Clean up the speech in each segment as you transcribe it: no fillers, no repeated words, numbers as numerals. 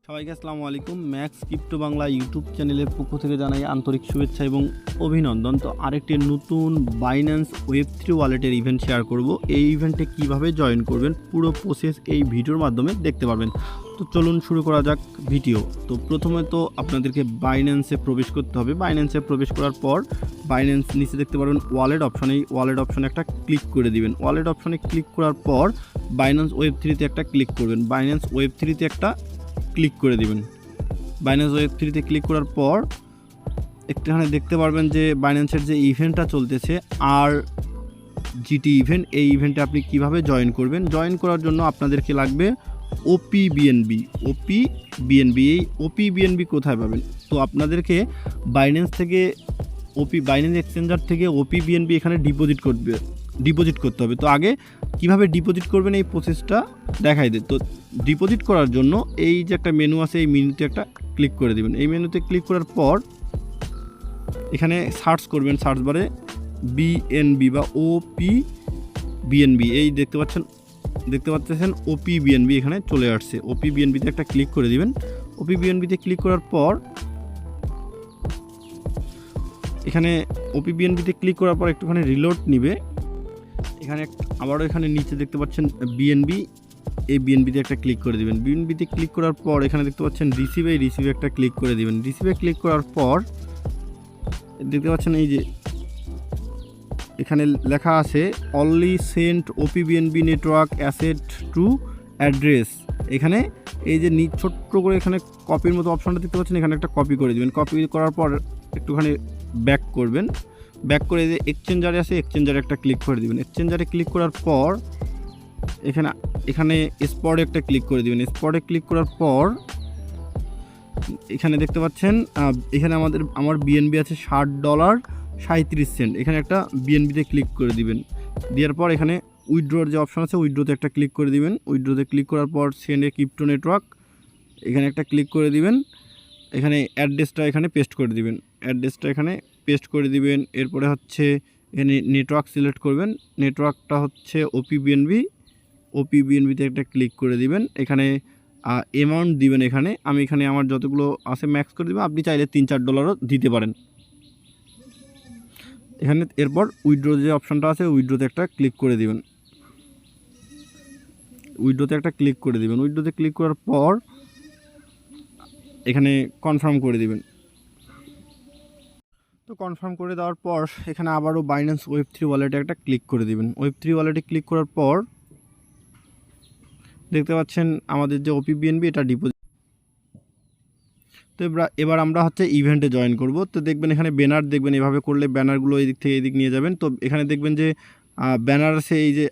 সবাইকে আসসালামু আলাইকুম। ম্যাক্স ক্রিপ্টো বাংলা ইউটিউব চ্যানেলের পক্ষ থেকে জানাই আন্তরিক শুভেচ্ছা এবং অভিনন্দন। তো আরেকটি নতুন বাইন্যান্স ওয়েব3 ওয়ালেটের ইভেন্ট শেয়ার করব। এই ইভেন্টে কিভাবে জয়েন করবেন পুরো প্রসেস এই ভিডিওর মাধ্যমে দেখতে পারবেন। তো চলুন শুরু করা যাক ভিডিও। তো প্রথমে তো আপনাদেরকে বাইন্যান্সে প্রবেশ করতে হবে। বাইন্যান্সে প্রবেশ করার পর বাইন্যান্স নিচে দেখতে পারবেন ওয়ালেট অপশানে, এই ওয়ালেট অপশানে একটা ক্লিক করে দিবেন। ওয়ালেট অপশানে ক্লিক করার পর বাইন্যান্স ওয়েব3তে একটা ক্লিক করবেন। বাইন্যান্স ওয়েব3তে একটা ক্লিক করে দিবেন। বাইন্যান্স ওয়েব3তে ক্লিক করার পর একটুখানি দেখতে পারবেন যে বাইন্যান্সের যে ইভেন্টটা চলতেছে আর জিটি ইভেন্ট, এই ইভেন্টে আপনি কিভাবে জয়েন করবেন। জয়েন করার জন্য আপনাদেরকে লাগবে ওপিবিএনবি। এই ওপিবিএনবি কোথায় পাবেন? তো আপনাদেরকে বাইন্যান্স থেকে বাইন্যান্স এক্সচেঞ্জার থেকে ওপিবিএনবি এখানে ডিপোজিট করতে হবে। তো আগে কিভাবে ডিপোজিট করবেন এই প্রসেসটা দেখাই দিই। তো ডিপোজিট করার জন্য এই যে একটা মেনু আছে, এই মেনুতে একটা ক্লিক করে দেবেন। এই মেনুতে ক্লিক করার পর এখানে সার্চ করবেন, সার্চ বারে বিএনবি বা ওপিবিএনবি, এই দেখতে পাচ্ছেন ওপিবিএনবি এখানে চলে আসছে। ওপিবিএনবিতে একটা ক্লিক করে দিবেন। ওপিবিএনবিতে ক্লিক করার পর এখানে ওপিবিএনবিতে ক্লিক করার পর একটুখানি রিলোড নিবে। এখানে আবারও এখানে নিচে দেখতে পাচ্ছেন বিএনবি, এই বিএনবিতে একটা ক্লিক করে দিবেন। বিএনবিতে ক্লিক করার পর এখানে দেখতে পাচ্ছেন রিসিভে একটা ক্লিক করে দিবেন। রিসিভে ক্লিক করার পর দেখতে পাচ্ছেন এই যে এখানে লেখা আছে only sent opBNB network asset to address. এখানে এই যে ছোট্ট করে এখানে কপির মতো অপশনটা দেখতে পাচ্ছেন, এখানে একটা কপি করে দিবেন। কপি করার পর একটুখানি ব্যাক করবেন। ব্যাক করে যে এক্সচেঞ্জারে আছে, এক্সচেঞ্জারে একটা ক্লিক করে দিবেন। এক্সচেঞ্জারে ক্লিক করার পর এখানে স্পটে একটা ক্লিক করে দিবেন। স্পটে ক্লিক করার পর এখানে দেখতে পাচ্ছেন এখানে আমার বিএনবি আছে $60.37। এখানে একটা বিএনবিতে ক্লিক করে দিবেন। দেওয়ার পর এখানে উইথড্রোর যে অপশন আছে, উইথড্রোতে একটা ক্লিক করে দিবেন। উইথড্রোতে ক্লিক করার পর সেন্ড এ ক্রিপ্টো নেটওয়ার্ক, এখানে একটা ক্লিক করে দিবেন। এখানে অ্যাড্রেসটা এখানে পেস্ট করে দিবেন। এরপরে হচ্ছে এখানে নেটওয়ার্ক সিলেক্ট করবেন। নেটওয়ার্কটা হচ্ছে ওপিবিএনবিতে একটা ক্লিক করে দিবেন। এখানে অ্যামাউন্ট দিবেন। এখানে আমার যতগুলো আছে ম্যাক্স করে দেবেন। আপনি চাইলে $3-4 দিতে পারেন এখানে। এরপর উইথড্রো যে অপশানটা আছে, উইথড্রোতে একটা ক্লিক করে দিবেন। উইথড্রোতে ক্লিক করার পর এখানে কনফার্ম করে দিবেন। তো কনফার্ম করে দেওয়ার পর এখানে আবারও বাইন্যান্স ওয়েব3 ওয়ালেটে একটা ক্লিক করে দিবেন। ওয়েব3 ওয়ালেটে ক্লিক করার পর দেখতে পাচ্ছেন আমাদের যে ওপিবিএনবি এটা ডিপোজিট। তো এবার আমরা হচ্ছে ইভেন্টে জয়েন করব। তো দেখবেন এখানে ব্যানার দেখবেন, এভাবে করলে ব্যানারগুলো এই দিক থেকে এই দিক নিয়ে যাবেন। তো এখানে দেখবেন যে ব্যানার আছে এই যে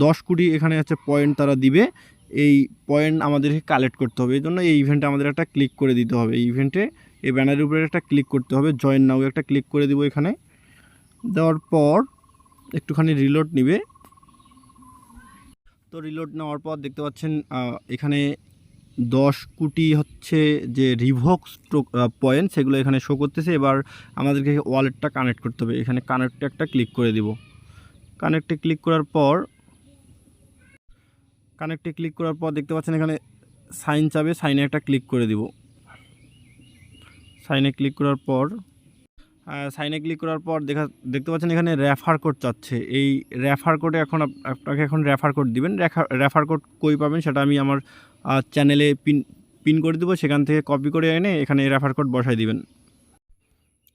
10 কোটি এখানে হচ্ছে পয়েন্ট তারা দিবে। এই পয়েন্ট আমাদেরকে কালেক্ট করতে হবে। এই জন্য এই ইভেন্টে আমাদের একটা ক্লিক করে দিতে হবে। এই ইভেন্টে এই ব্যানারের উপরে একটা ক্লিক করতে হবে। জয়েন নাও একটা ক্লিক করে দিব। এখানে দেওয়ার পর একটুখানি রিলোড নিবে। তো রিলোড নেওয়ার পর দেখতে পাচ্ছেন এখানে 10 কোটি হচ্ছে যে রিভোক্স পয়েন্ট, সেগুলো এখানে শো করতেছে। এবার আমাদেরকে ওয়ালেটটা কানেক্ট করতে হবে। এখানে কানেক্টে একটা ক্লিক করে দিব। কানেক্টে ক্লিক করার পর দেখতে পাচ্ছেন এখানে সাইন চাবে, সাইনে একটা ক্লিক করে দিব। সাইনে ক্লিক করার পর দেখতে পাচ্ছেন এখানে রেফার কোড চাচ্ছে। এই রেফার কোডে আপনাকে রেফার কোড দিবেন। রেফার কোড কই পাবেন সেটা আমি আমার চ্যানেলে পিন করে দেবো। সেখান থেকে কপি করে এনে এখানে রেফার কোড বসাই দিবেন।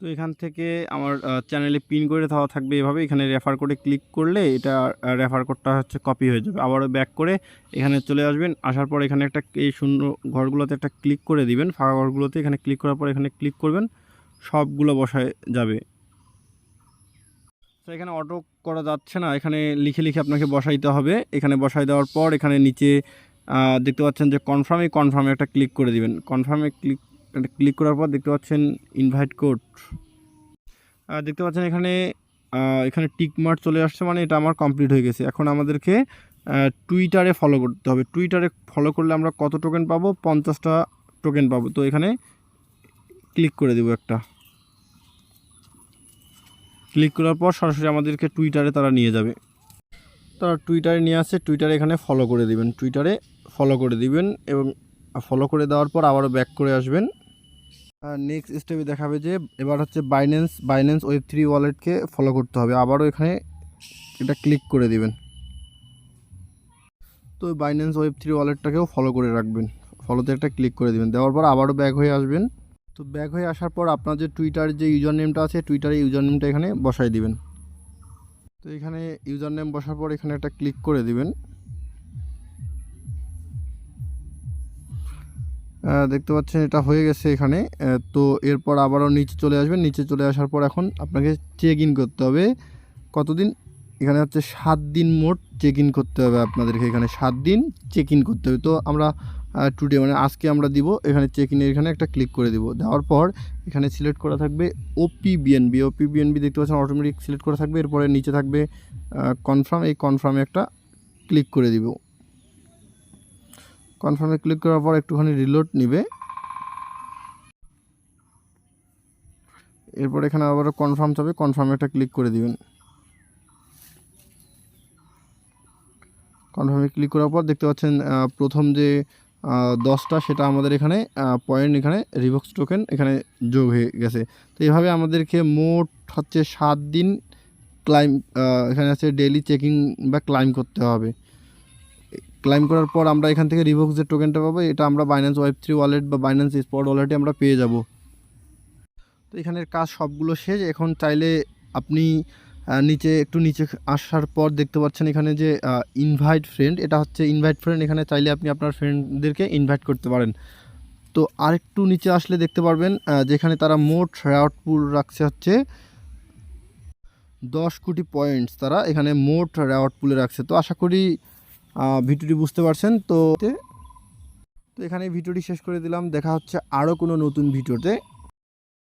তো এখান থেকে আমার চ্যানেলে পিন করে দেওয়া থাকবে এভাবে। এখানে রেফার কোডে ক্লিক করলে এটা রেফার কোডটা হচ্ছে কপি হয়ে যাবে। আবারও ব্যাক করে এখানে চলে আসবেন। আসার পর এখানে এই শূন্য ঘরগুলোতে একটা ক্লিক করে দিবেন। ফাঁকা ঘরগুলোতে এখানে ক্লিক করার পর এখানে ক্লিক করবেন, সবগুলো বসায় যাবে। তো এখানে অটো করা যাচ্ছে না, এখানে লিখে আপনাকে বসাইতে হবে। এখানে বসাই দেওয়ার পর এখানে নিচে দেখতে পাচ্ছেন যে কনফার্মে একটা ক্লিক করে দিবেন। কনফার্মে ক্লিক করার পর দেখতে পাচ্ছেন ইনভাইট কোড দেখতে পাচ্ছেন এখানে টিক মার্ক চলে আসছে, মানে এটা আমার কমপ্লিট হয়ে গেছে। এখন আমাদেরকে টুইটারে ফলো করতে হবে। টুইটারে ফলো করলে আমরা কত টোকেন পাবো? 50টা টোকেন পাবো। তো এখানে ক্লিক করে দেবো একটা। ক্লিক করার পর সরাসরি আমাদেরকে টুইটারে তারা নিয়ে যাবে। তারা টুইটারে নিয়ে আসছে। টুইটারে এখানে ফলো করে দিবেন এবং ফলো করে দেওয়ার পর আবারও ব্যাক করে আসবেন। নেক্সট স্টেপে দেখাবে যে এবার হচ্ছে বাইন্যান্স ওয়েব3 ওয়ালেটকে ফলো করতে হবে। আবারও এখানে এটা ক্লিক করে দিবেন। তো বাইন্যান্স ওয়েব3 ওয়ালেটটাকেও ফলো করে রাখবেন, ফলোতে একটা ক্লিক করে দিবেন। দেওয়ার পর আবারও ব্যাক হয়ে আসবেন। তো ব্যাক হয়ে আসার পর আপনার যে টুইটার যে ইউজার নেমটা আছে, টুইটারে ইউজার নেমটা এখানে বসাই দিবেন। তো এখানে ইউজার নেম বসার পর এখানে একটা ক্লিক করে দিবেন। দেখতে পাচ্ছেন এটা হয়ে গেছে এখানে। তো এরপর আবারও নিচে চলে আসবেন। নিচে চলে আসার পর এখন আপনাকে চেক ইন করতে হবে। কতদিন? এখানে হচ্ছে 7 দিন মোট চেক ইন করতে হবে আপনাদেরকে। এখানে 7 দিন চেক ইন করতে হবে। তো আমরা টুডে মানে আজকে আমরা দিব। এখানে চেক ইনের এখানে একটা ক্লিক করে দিব। দেওয়ার পর এখানে সিলেক্ট করা থাকবে ওপিবিএনবি দেখতে পাচ্ছেন অটোমেটিক সিলেক্ট করা থাকবে। এরপরে নিচে থাকবে কনফার্ম, এই কনফার্মে একটা ক্লিক করে দিব। কনফার্মে ক্লিক করার পর একটুখানি রিলোড নেবে। এরপর এখানে আবার কনফার্ম চাবে, কনফার্মে একটা ক্লিক করে দিবেন। কনফার্মে ক্লিক করার পর দেখতে পাচ্ছেন প্রথম যে 10টা সেটা আমাদের এখানে পয়েন্ট এখানে রিভক্স টোকেন এখানে যোগ হয়ে গেছে। তো এইভাবে আমাদেরকে মোট হচ্ছে 7 দিন ক্লাইম এখানে আছে ডেইলি চেকিং বা ক্লাইম করতে হবে। ক্লাইম করার পর আমরা এখান থেকে রিভক্স যে টোকেনটা পাবো এটা আমরা বাইন্যান্স ওয়েব3 ওয়ালেট বা বাইন্যান্স স্পট ওয়ালেটে আমরা পেয়ে যাব। তো এখানের কাজ সবগুলো শেষ। এখন চাইলে আপনি নিচে আসার পর দেখতে পাচ্ছেন এখানে যে ইনভাইট ফ্রেন্ড, এটা হচ্ছে ইনভাইট ফ্রেন্ড। এখানে চাইলে আপনি আপনার ফ্রেন্ডদেরকে ইনভাইট করতে পারেন। তো আরেকটু নিচে আসলে দেখতে পারবেন যেখানে তারা মোট রেওয়ার্ড পুল রাখছে হচ্ছে 10 কোটি পয়েন্টস তারা এখানে মোট রেওয়ার্ড পুলে রাখছে। তো আশা করি ভিডিওটি বুঝতে পারছেন। তো এখানে ভিডিওটি শেষ করে দিলাম। দেখা হচ্ছে আরও কোনো নতুন ভিডিওতে।